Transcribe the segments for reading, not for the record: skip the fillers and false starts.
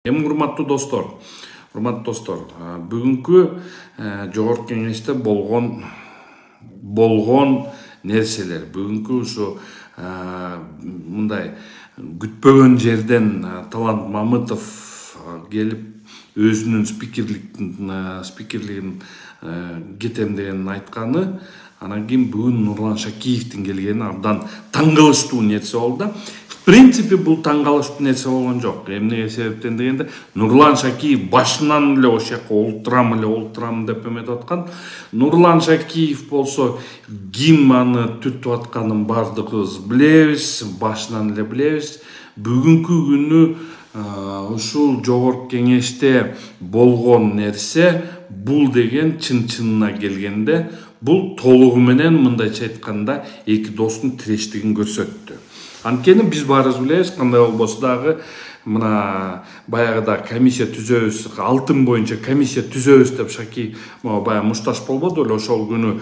Урматтуу достор, бүгүнкү жогорку кеңеште болгон нерселер, бүгүнкү ушу мындай күтпөгөн жерден Талант Мамытов келип өзүнүн спикерлигин кетем деген айтканы, анан кийин бүгүн Нурлан Шакиевдин келгени абдан таң калыштуу нерсе болду. В принципе, бул таң калыштуу нерсе болгон жок. Эмнеге себептен дегенде, Нурлан Шакиев башынан эле ошол жака олтурам деп эметип аткан. Нурлан Шакиев болсо ким аны түртүп атканын бардыгыбыз билебиз, башынан эле билебиз. Бүгүнкү күнү ушул жогорку кеңеште болгон нерсе бул деген чын-чынына келгенде, бул толугу менен мындайча айтканда эки достун тирештигин көрсөттү. Анткени биз баарыбыз билебиз, кандай болбосо дагы мына баягыда комиссия түзөбүз, алтын боюнча комиссия түзөбүз деп Шакиев баягы мушташ болбоду эле, ошол күнү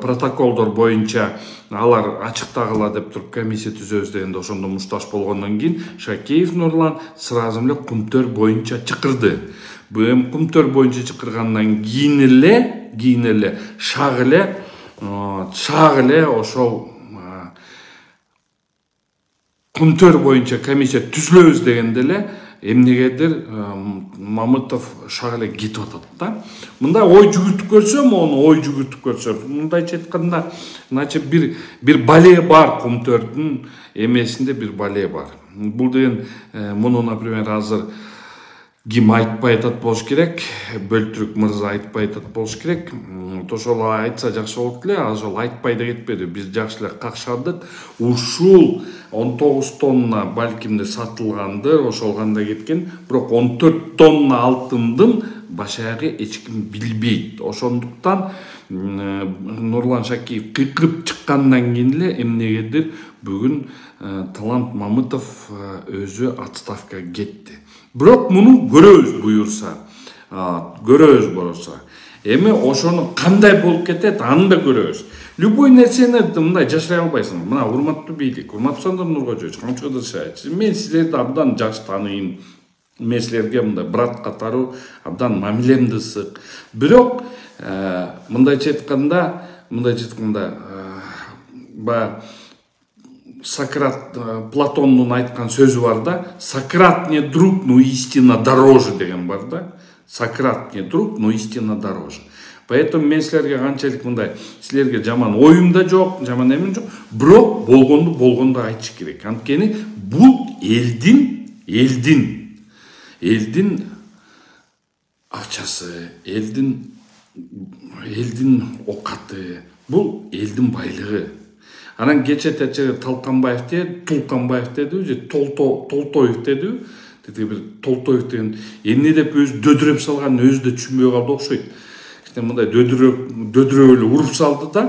протоколдор боюнча алар ачыктагыла деп туруп комиссия түзөбүз дегенде ошондо мушташ болгондон кийин Шакиев Нурлан сразу эле кумтөр боюнча чакырды. Бул эми кумтөр боюнча чакыргандан кийин эле шак эле ошол кумтөр боюнча комиссия түзүлөбүз дегенде эле эмнегедир Мамытов шак эле кетип атат да. Мындай ой жүгүртүп көрсөм, мындайча айтканда, значит бир бале бар, кумтөрдүн эмесинде бир бале бар. Бул деген муну, например, азыр ким айтпай атат болуш керек, Бөлтүрүк мырза айтпай атат болуш керек. Ошол айтса жакшы болот эле, ошол айтпай да кетпеди. Биз жакшы эле какшадык. Ушул 19 тонна балкимде сатылгандыр, ошол кандай кеткен, бирок 14 тонна алтындын башаягы эч ким билбейт. Ошондуктан Нурлан Шакиев кыйкырып чыккандан кийин эле эмнегедир бүгүн Талант Мамытов өзү отставкага кетти. Бирок муну көрөбүз буюрса. Эми ошону кандай болуп кетет, аны да көрөбүз. Любой нерсени мындай жашырай албайсың. Мына урматтуу бийлик, урматтуу Сандыр Нуркожоевич, камчы кылышайт. Мен силерди абдан жакшы тааныйм. Мен силерге мындай брат катары абдан мамилемди ысык. Бирок мындайча айтканда, баягы Сократ, Платондун айткан сөзү бар да, Сократ не друг, но истина дороже деген бар да. Сократ не друг, но истина дороже. Поэтому мен силерге канчалык мындай, силерге жаман оюм да жок, жаман эмем жок, бирок болгонду айтыш керек. Анткени бул элдин акчасы, элдин окаты, бул элдин байлыгы. Анан кече Тулканбаев деди, же Толтоев деди. Бир Толтоев деген эмне деп өзү дөдүрөп салганын өзү да түшүнбөй калды окшойт. Мындай дөдүрөп эле уруп салды да.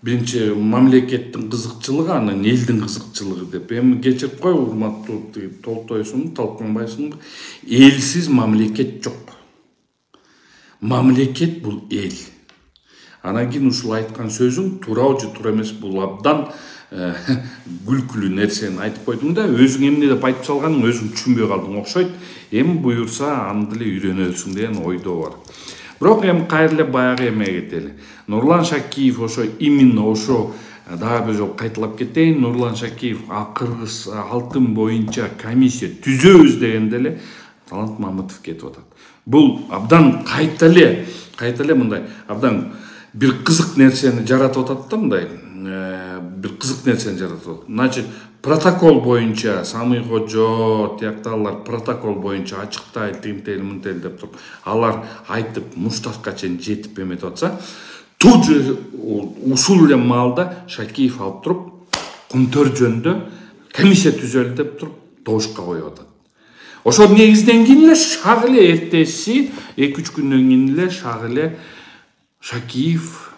Биринчи мамлекеттин кызыкчылыгы, анан элдин кызыкчылыгы деп. Эми кечирип кой, урматтуу Толтоевсуң, Толканбаевсуң, элсиз мамлекет жок. Мамлекет бул эл. Анан кийин ушул айткан сөзүң туурабы же туура эмес, бул абдан күлкүлүү нерсени айтып койдуң да, өзүң эмне деп айтып салганың өзүң түшүнбөй калдың окшойт. Эми буюрса аны деле үйрөнөсүң деген ойдо бар. Бирок эми кайра эле баягы эмеге кетели. Нурлан Шакиев именно ошо дагы бир жолу кайталап кетейин. Нурлан Шакиев Кыргыз алтын боюнча комиссия түзөбүз дегенде эле Талант Мамытов кетип атат. Бул абдан кайта эле мындай абдан бир кызык нерсени жаратып атат да, мындай бир кызык нерсени жаратып атат. Значит, протокол боюнча Самый Кожо тияктагылар протокол боюнча ачыктайт, тинтел деп туруп, алар айтып мушташка чейин жетип эметип атса, тут же ушул эле маалда Шакиев алып туруп кумтөр жөнүндө комиссия түзөлү деп туруп добушка коюп атат. Ошол негизден кийин эле шак эле эртеси 2-3 күндөн кийин эле шак эле Шакиев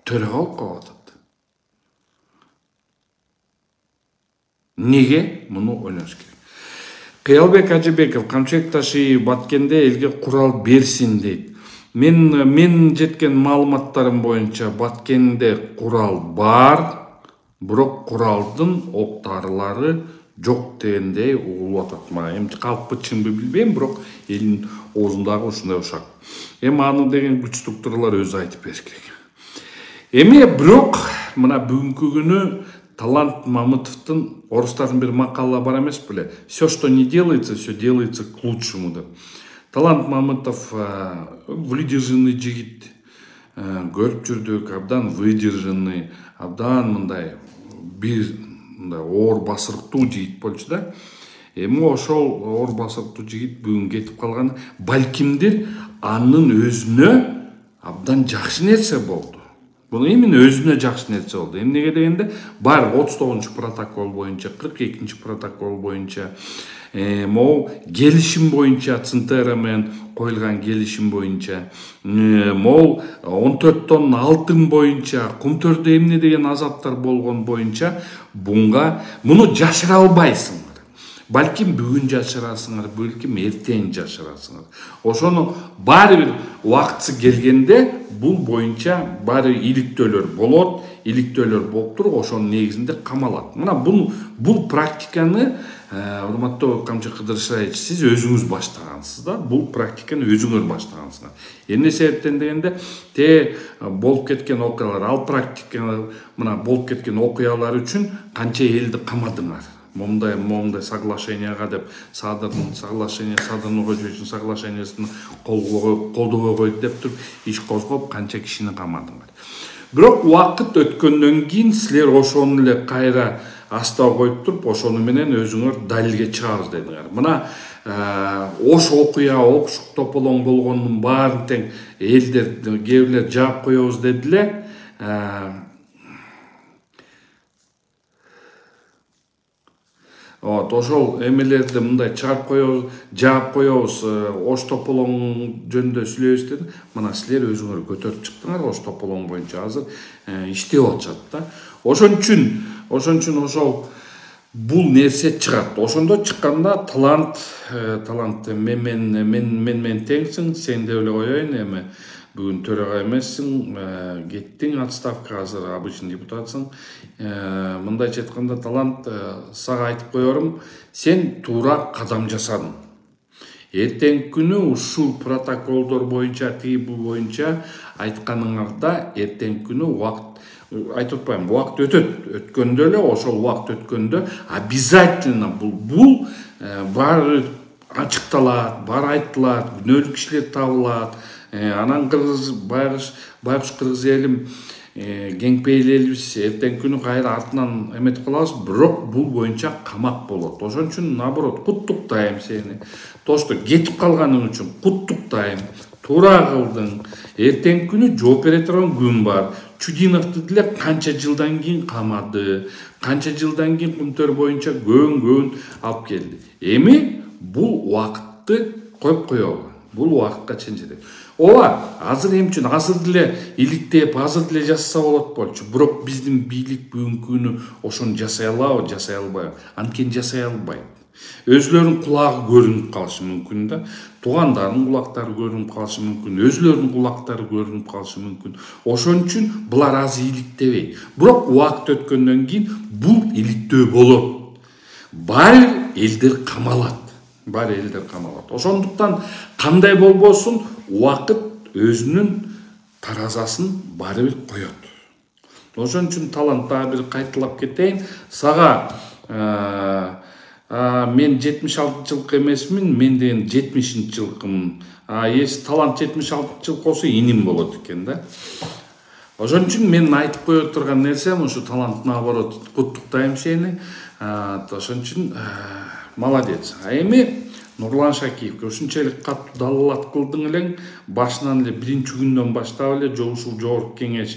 төрөгө алып калып атат. Неге? Муну ойлош керек. Кыялбек Ажыбеков, Камчек Ташиев Баткенде элге курал берсин дейт. Мен жеткен маалыматтарым боюнча Баткенде курал бар, бирок куралдын ок дарылары жок дегендей угулуп атат. Мага эми калпы чынбы билбейм, бирок элдин оозундагы ушундай ушак. Эми аны деген күч структуралар өзү айтып бериш керек. Эми бирок мына бүгүнкү күнү Талант Мамытовдун орустардын бир макалы бар эмес беле? Все, что не делается, все делается к лучшему деп. Талант Мамытов выдержанный жигит, көрүп жүрдүк, абдан выдержанный, абдан мындай бир мындай оор басырыктуу жигит болчу да. Эми ошол оор басырыктуу жигит бүгүн кетип калган. Балкимдир анын өзүнө абдан жакшы нерсе болду. Bunu emin özüne жақсы нерсе oldu. Emnege degende бар 39 протокол боюнча, 42 протокол боюнча, могу келишим боюнча Центера менен коюлган келишим боюнча, могу 14 тонна алтын боюнча, кумтөрдө эмне деген азаптар болгон боюнча муну жашыра албайсың. Балким бүгүн жашырасыңар, балким эртең жашырасыңар. Ошону баары бир убакытсы келгенде бул боюнча баары иликтөөлөр болот, иликтөөлөр болуп туруп, ошонун негизинде камалат. Мына бул практиканы, урматтуу Камчы Кыдыршаевич, сиз өзүңүз баштагансыз да. Бул практиканы өзүңөр баштагансыңар. Эмне себептен дегенде, болуп кеткен окуялар, ал практиканы мына болуп кеткен окуялар үчүн канча элди камадыңар. Момдай соглашенияга деп Садырдын Нуркожоевичтин соглашениясын колдоо койду деп туруп иш козгоп канча кишини камадыңар. Бирок убакыт өткөндөн кийин силер ошону эле кайра астага коюп туруп, ошону менен өзүңөр далилге чыгабыз дедиңер. Мына ош окуя, окшук тополоң болгондун баарын тең элдер, кээ бирлер жаап коебуз дедиле. Ошол эмелерди мындай чыгарып коебуз, жаап коебуз, ош тополоң жөнүндө сүйлөйбүз деди. Мына силер өзүңөр көтөрүп чыктыңар, ош тополоң боюнча азыр иштеп атышат да. Ошон үчүн ошол бул нерсе чыгат. Ошондо чыкканда талант мен теңсиң, сен деп эле коеюн, эми бүгүн төрага эмессиң, кеттиң отставкага, азыр обычный депутатсың. Мындайча айтканда, талант, сага айтып коерум, сен туура кадам жасадың. Эртең күнү ушул протоколдор боюнча, бул боюнча айтканыңарда эртең күнү убакыт, айтып атпайм, убакыт өткөндө эле, ошол убакыт өткөндө обязательно бул баары ачыкталат, баары айтылат, күнөөлүү кишилер табылат. Анан байкуш кыргыз элим кеңпейил элибиз эртең күнү кайра артынан эметип калабыз, бирок бул боюнча камак болот. Ошон үчүн наоборот куттуктайм сени. То, что кетип калганың үчүн куттуктайм. Туура кылдың. Эртең күнү жооп бере турган күн бар. Чудиновду деле канча жылдан кийин камады, канча жылдан кийин Кумтөр боюнча көөн алып келди. Эми бул убакытты коюп коелу. Бул убакытка чейин жетет. Азыр эмчүн азыр деле иликтеп, азыр деле жасаса болот болчу. Бирок биздин бийлик бүгүнкү күнү ошону жасай алабы, жасай албайбы? Анткени жасай албайт. Өзүлөрүнүн кулагы көрүнүп калышы мүмкүн да. Туугандарынын кулактары көрүнүп калышы мүмкүн, өзүлөрүнүн кулактары көрүнүп калышы мүмкүн. Ошон үчүн булар аз иликтебейт. Бирок убакыт өткөндөн кийин бул иликтөө болот. Баары элдер камалат. Ошондуктан кандай болбосун, убакыт өзүнүн таразасын баары бир коет. Ошон үчүн талант дагы бир кайталап кетейин. Сага мен 76 жылкы эмесмин, мен деген 70 жылкымын. Если талант 76 жылкы болсо иним болот экен да. Ошон үчүн мен айтып кое турган нерсем ушу талант, наоборот, куттуктайм сени. Ошон үчүн молодец. Эми Нурлан Шакиевке ушунчалык катуу далалат кылдың элең, башынан эле биринчи күндөн баштап эле ушул жогорку кеңеш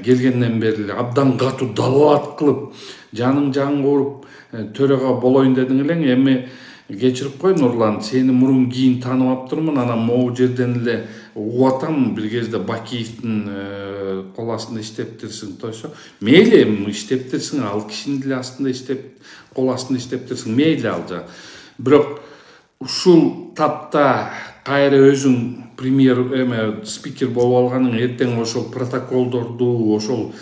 келгенден бери эле абдан катуу далалат кылып, жаның уруп төрага болоюн дедиң элең. Эми кечирип кой Нурлан, сени мурун кийин таанып аптырмын, анан могу жерден эле угуп атам, бир кезде Бакиевдин кол астында иштептирсиң тойсо. Мейли, иштептирсиң, ал кишинин деле астында кол астында иштептирсиң, мейли ал жа. Бирок ушул тапта кайра өзүң премьер спикер болуп алганың эртең ошол протоколдорду ошол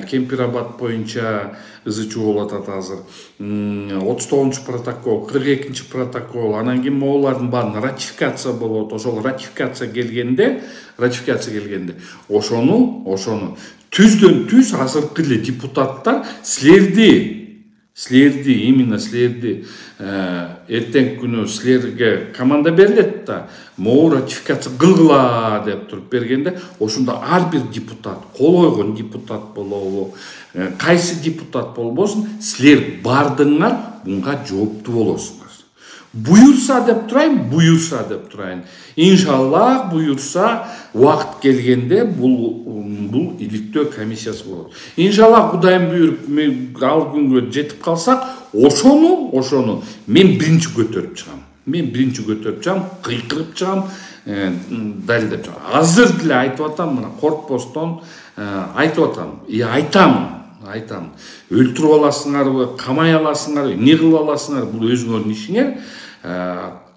Кемпирабад боюнча ызычуу болуп атат азыр. 39 протокол, 42 протокол, анан кийин могулардын баарын ратификация болот. Ошол ратификация келгенде ошону түздөн түз азыркы эле депутаттар именно силерди эртең күнү силерге команда берилет да, могу ратификация кылгыла деп туруп бергенде, ошондо ар бир депутат, кол койгон депутат болобу, кайсы депутат болбосун, силер бардыңар мунга жооптуу болосуңар. Буюрса деп турайын. Иншаллах буюрса, убакыт келгенде бул иликтөө комиссиясы болот. Иншаллах Кудайым буйруп ал күнгө жетип калсак, ошону мен биринчи көтөрүп чыгам. Кыйкырып чыгам, далилдеп чыгам. Азыр деле айтып атам, мына коркпостон айтып атам. Айтам. Өлтүрүп аласыңарбы, камай аласыңарбы, эмне кылып аласыңар, бул өзүңөрдүн ишиңер.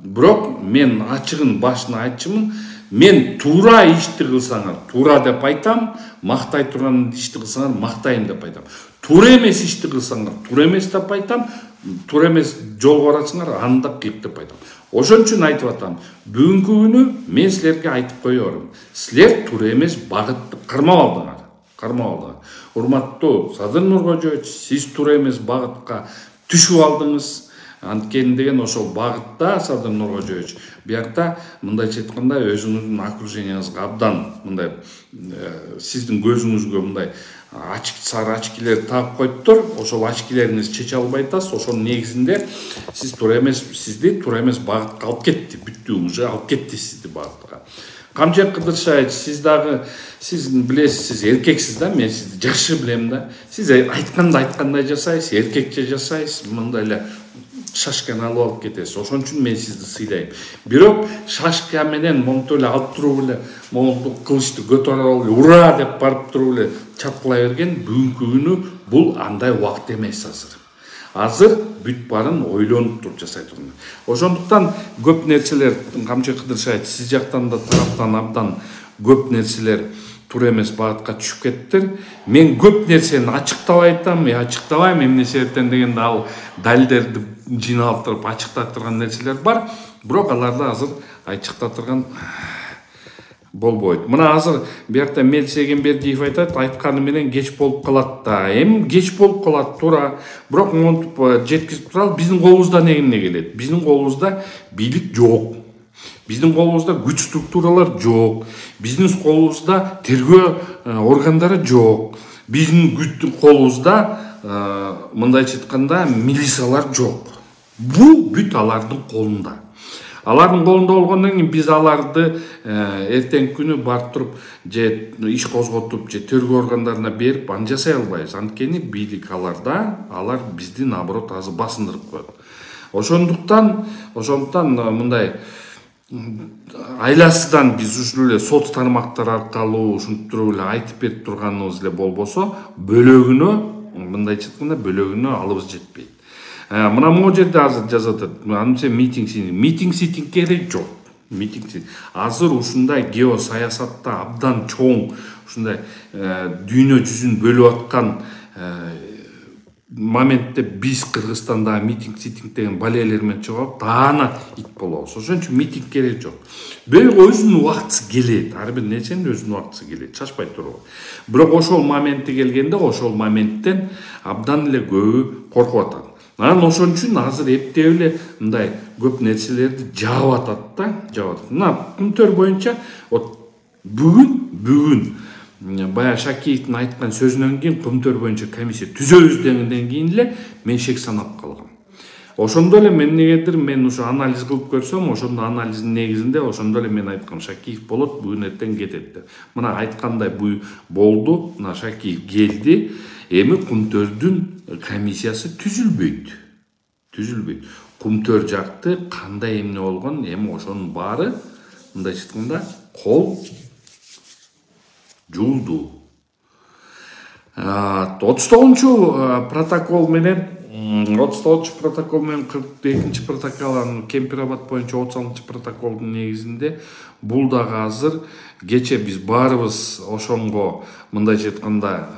Бирок мен ачыгын башына айтчумун, мен туура ишти кылсаңар, туура деп айтам, мактай турган ишти кылсаңар, мактайм деп айтам. Туура эмес ишти кылсаңар, туура эмес деп айтам, туура эмес жолго барасыңар, аны да кыйып деп айтам. Ошон үчүн айтып атам, бүгүнкү күнү мен силерге айтып коёрум. Силер туура эмес багытты кармап алдыңар. Урматтуу Садыр Нуркожоевич, сиз туура эмес багытка түшүп алдыңыз. Анткени деген ошол багытта Садыр Нуркожоевич, биякта мындайча айтканда өзүңүздүн окружениеңизге абдан мындай сиздин көзүңүзгө мындай сары очкилер таап коюптур. Ошол очкилериңиз чече албай атасыз. Ошонун негизинде сизди туура эмес багытка алып кетти. Бүттү, уже алып кетти сизди багытка. Камчек Кыдыршаевич, сиз билесиз, сиз эркексиз да, мен сизди жакшы билем да. Сиз айткандай жасайсыз, эркекче жасайсыз, мындай эле шашканы алып кетесиз. Ошон үчүн мен сизди сыйлайм. Бирок шашка менен монтип эле алып туруп эле, могу кылычты көтөрүп алып, ура деп барып туруп эле чапкылай берген бүгүнкү күнү бул андай убакыт эмес азыр. Азыр бүт барын ойлонуп туруп жасай турган. Ошондуктан көп нерселер Камчек Кыдыршаевич, сиз жактан да тараптан абдан көп нерселер туура эмес багытка түшүп кеттир. Мен көп нерсени ачыктабайм, эмне себептен дегенде ал далилдерди жыйнап туруп ачыктап турган нерселер бар, бирок аларды азыр ачыктатырган болбойт. Мына азыр биякта Мелис Эгембердиев айтат, айтканы менен кеч болуп калат да. Эми кеч болуп калат туура, бирок монтип жеткизип туралы биздин колубузда эмне келет? Биздин колубузда бийлик жок. Биздин колубузда күч структуралар жок. Биздин колубузда тергөө органдары жок. Биздин колубузда мындайча айтканда милициялар жок. Бул бүт алардын колунда. Алардын колунда болгондон кийин биз аларды эртең күнү барып туруп же иш козготуп же тергөө органдарына берип аны жасай албайбыз. Анткени бийлик аларда, алар бизди наоборот азыр басындырып коет. Ошондуктан мындай айласыдан биз ушул эле сот тармактары аркылуу ушинтип туруп эле айтып берип турганыбыз эле болбосо, бөлөгүнө мындайча айтканда бөлөгүнө алыбыз жетпейт. Мына могу жерде азыр жазып атат, анысы митинг керек жок. Азыр ушундай геосаясатта абдан чоң ушундай дүйнө жүзүн бөлүп аткан моментте биз Кыргызстанда митинг деген балелер менен чыгып даана ит болобуз. Ошон үчүн митинг керек жок. Бирок өзүнүн убактысы келет, ар бир нерсенин өзүнүн убактысы келет, чачпай туруп. Бирок ошол моменти келгенде, ошол моменттен абдан эле көбү коркуп атат. Анан ошон үчүн азыр эптеп эле мындай көп нерселерди жаап атат. Мына Күнтөр боюнча бүгүн баягы Шакиевдин айткан сөзүнөн кийин Күнтөр боюнча комиссия түзөбүз дегенден кийин эле мен шек санап калгам. Ошондо эле мен ушу анализ кылып көрсөм, ошондо анализдин негизинде ошондо эле мен айткам, Шакиев болот, бүгүн эртең кетет деп. Мына айткандай болду, мына Шакиев келди. Эми Күнтөрдүн комиссиясы түзүлбөйт. Күнтөр жакты кандай эмне болгон, эми ошонун баары мындайча айтканда кол жуулду. 39 протокол менен 39 протокол менен 42 протокол, анын Кемпирабад боюнча 36 протоколдун негизинде бул дагы азыр кече биз баарыбыз ошонго мындайча айтканда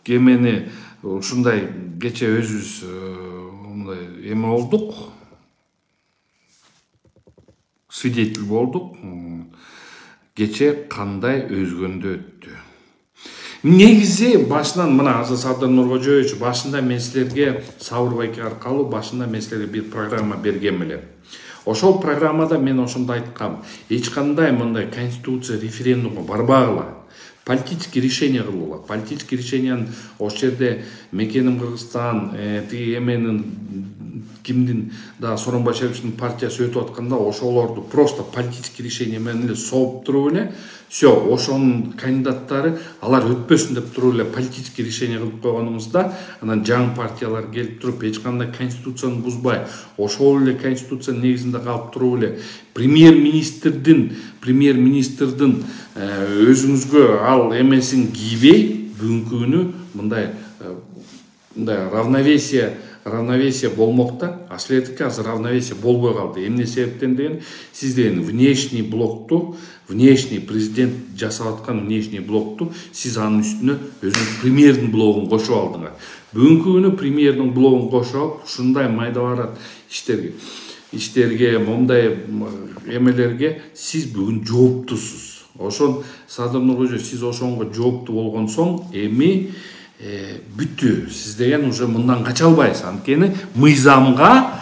кемени ушундай кече өзүбүз мындай эме болдук, свидетель болдук. Кече кандай өзгөндө өттү. Негизи башынан мына азыр Садыр Нуркожоевич башында мен силерге Сабыр байке аркылуу башында мен силерге бир программа берген элем. Ошол программада мен ошондо айткам, эч кандай мындай конституция референдумга барбагыла. Политический решение кылуула. Политический решениянын ошол жерде мекеним Кыргызстан, тиги эменин кимдин да Сооронбай Шариповичтин партиясы өтүп атканда ошолорду просто политический решение менен эле сооп туруп эле, все, ошонун кандидаттары алар өтпөсүн деп туруп эле политический решение кылып койгонубузда, анан жаңы партиялар келип туруп эч кандай конституцияны бузбай, ошол эле конституция негизинде калып туруп эле премьер-министрдин өзүңүзгө ал эмесин кийбей бүгүнкү күнү мындай равновесие болмокта, а силердики азыр равновесие болбой калды. Эмне себептен деген, сиз деген внешний блокту, внешний президент жасап аткан внешний блокту сиз анын үстүнө өзүңүз премьердин блогун кошуп алдыңар. Бүгүнкү күнү премьердин блогун кошуп алып, ушундай майда барат иштерге, момундай эмелерге сиз бүгүн жооптусуз. Ошон Садыр Нуркожоевич, сиз ошонго жооптуу болгон соң эми бүттү. Сиз деген уже мындан кача албайсыз. Анткени мыйзамга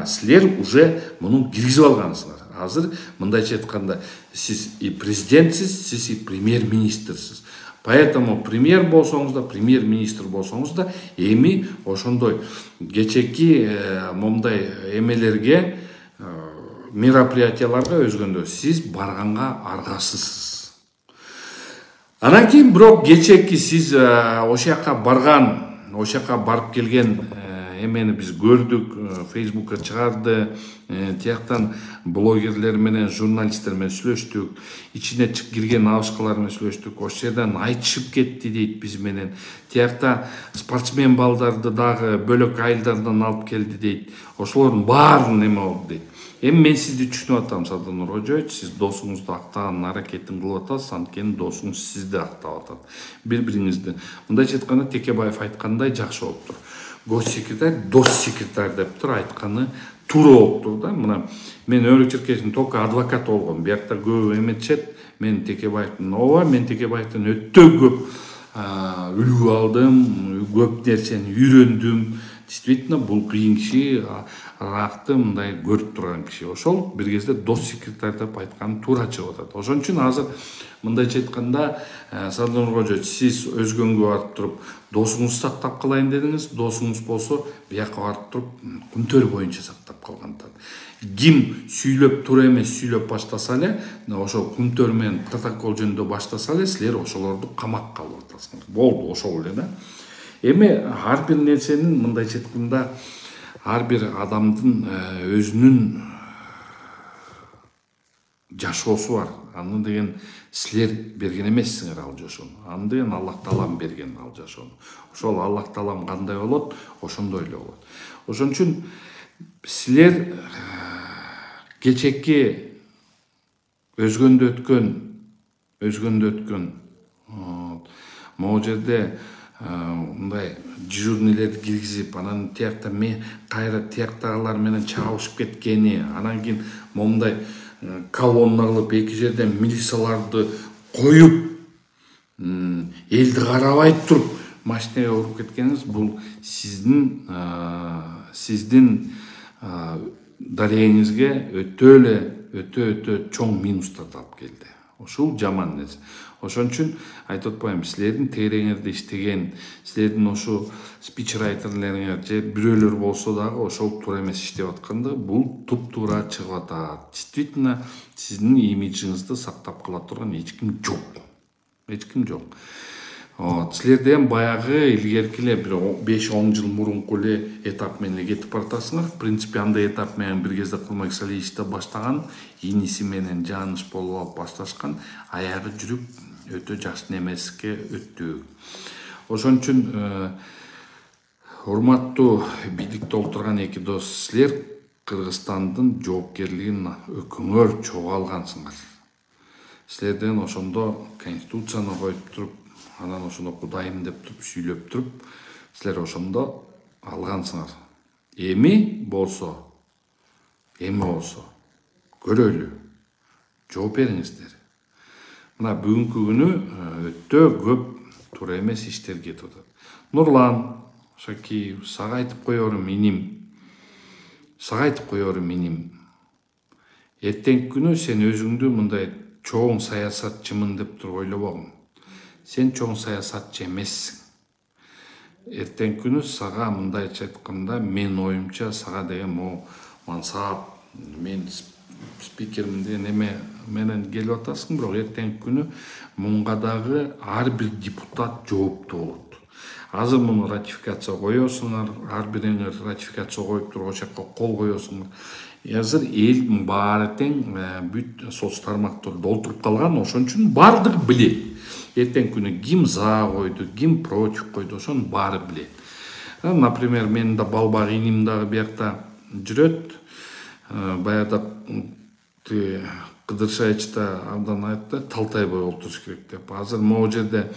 силер уже муну киргизип алгансыңар. Азыр мындайча айтканда сиз и президентсиз, сиз и премьер-министрсиз. Поэтому премьер болсоңуз да, премьер-министр болсоңуз да эми ошондой кечеки момундай эмелерге, мероприятияларга өзгөндө сиз барганга аргасызсыз. Анан кийин бирок кечеки сиз ошол жака барып келген эмени биз көрдүк, Фейсбукка чыгарды, тияктан блогерлер менен, журналисттер менен сүйлөштүк, ичине кирген абышкалар менен сүйлөштүк, ошол жерден айтышып кетти дейт биз менен. Тиякта спортсмен балдарды дагы бөлөк айылдардан алып келди дейт. Ошолордун баарын эме болду дейт. Эми мен сизди түшүнүп атам, Садыр Нуркожоевич, сиз досуңузду актаганын аракетин кылып атасыз, анткени досуңуз сизди актап атат. Бири-бириңизди мындайча айтканда Текебаев айткандай жакшы болуптур. Госсекретарь, дос секретарь дептир, айтканы туура болуптур да. Мына мен Өрүк Черкесинин только адвокат болгом. Биякта көп эметишет. Мен Текебаевден өтө көп үлгү алдым, көп нерсени үйрөндүм. Действительно, бул кыйын киши, ракты мындай көрүп турган киши. Ошол бир кезде дос секретарь деп айтканы туура чыгып атат. Ошон үчүн азыр мындайча айтканда Садыр Нуркожоевич, сиз өзгөнгө барып туруп досуңузду сактап калайын дедиңиз. Досуңуз болсо бияка барып туруп күнтөр боюнча сактап калгантат. Ким сүйлөп туура эмес сүйлөп баштаса эле, ошол күнтөр менен протокол жөнүндө баштаса эле, силер ошолорду камакка алып атасыңар. Болду, ошол эле да. Эми ар бир нерсенин мындайча айтканда ар бир адамдын өзүнүн жашоосу бар. Аны деген силер берген эмессиңер ал жашоону. Аны деген Аллах Таалам берген ал жашоону. Ошол Аллах Таалам кандай болот, ошондой эле болот. Ошон үчүн силер кечеки өзгөндө өткөн могу жерде мындай дежурныйлерди киргизип, анан тиякта мен кайра тияктагылар менен чабышып кеткени, анан кийин момундай колонна кылып эки жерден милицияларды коюп, элди карабай туруп машинеге уруп кеткениңиз, бул сиздин дарегиңизге өтө чоң минустарды алып келди. Ошол жаман нерсе. Ошон үчүн айтып атпаймынбы, силердин тегереңерде иштеген, силердин ошо спичрайтерлериңер же бирөөлөр болсо дагы ошол туура эмес иштеп атканда, бул туп-туура чыгып атат. Действительно, сиздин имиджиңизди сактап кала турган эч ким жок. Силерден баягы илгерки эле бир 5-10 жыл мурунку эле этап менен кетип баратасыңар. В принципе, андай этап менен бир кезде Кулмак Салиевич да баштаган, иниси менен жааныш болуп алып башташкан, аягы жүрүп өтө жакшы немеске өттү. Ошон үчүн урматтуу бийликте отурган эки дос, силер Кыргызстандын жоопкерлигин өкүңөр чогуу алгансыңар. Силерден ошондо конституцияны коюп туруп, анан ошондо Кудайым деп туруп сүйлөп туруп, силер ошондо алгансыңар. Эми болсо көрөлү, жооп бериңиздер. Мына бүгүнкү күнү өтө көп туура эмес иштер кетип атат. Нурлан Шакиев, сага айтып коерум иним. Эртеңки күнү сен өзүңдү мындай чоң саясатчымын деп туруп ойлобогуң. Сен чоң саясатчы эмессиң. Эртеңки күнү сага мындайча айтканда, мен оюмча сага деген мансап, мен спикермин деген эме менен келип атасың, бирок эртеңки күнү мунга дагы ар бир депутат жооптуу болот. Азыр муну ратификация коесуңар, ар бириңер ратификация коюп туруп ошакка кол коесуңар. Азыр эл баары тең бүт соц тармактарды толтуруп калган, ошон үчүн баардыгы билет. Эртең күнү ким за койду, ким против койду, ошону баары билет. Например, менин да балбак иним дагы биякта жүрөт. Баягы Кыдыршаевич да абдан айтты, талтай бой олтуруш керек деп. Азыр могу жерде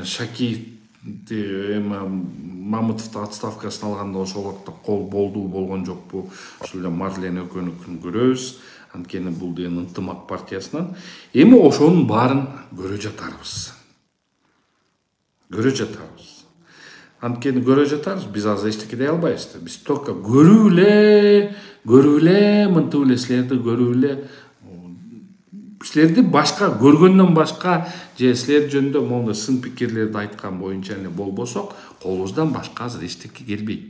Шакиев Мамытовду отставкасына алганда ошол убакта кол болгон жокпу? Ошол эле Марлен экөөнүкүн көрөбүз. Анткени бул деген ынтымак партиясынан. Эми ошонун баарын көрө жатарбыз. Анткени көрө жатарбыз, биз азыр эчтеке дей албайбыз. Биз только көрүү эле, мынтып эле силерди көрүү эле. Силерди башка көргөндөн башка же силер жөнүндө моундай сын пикирлерди айткан боюнча эле болбосок, колубуздан башка азыр эчтеке келбейт.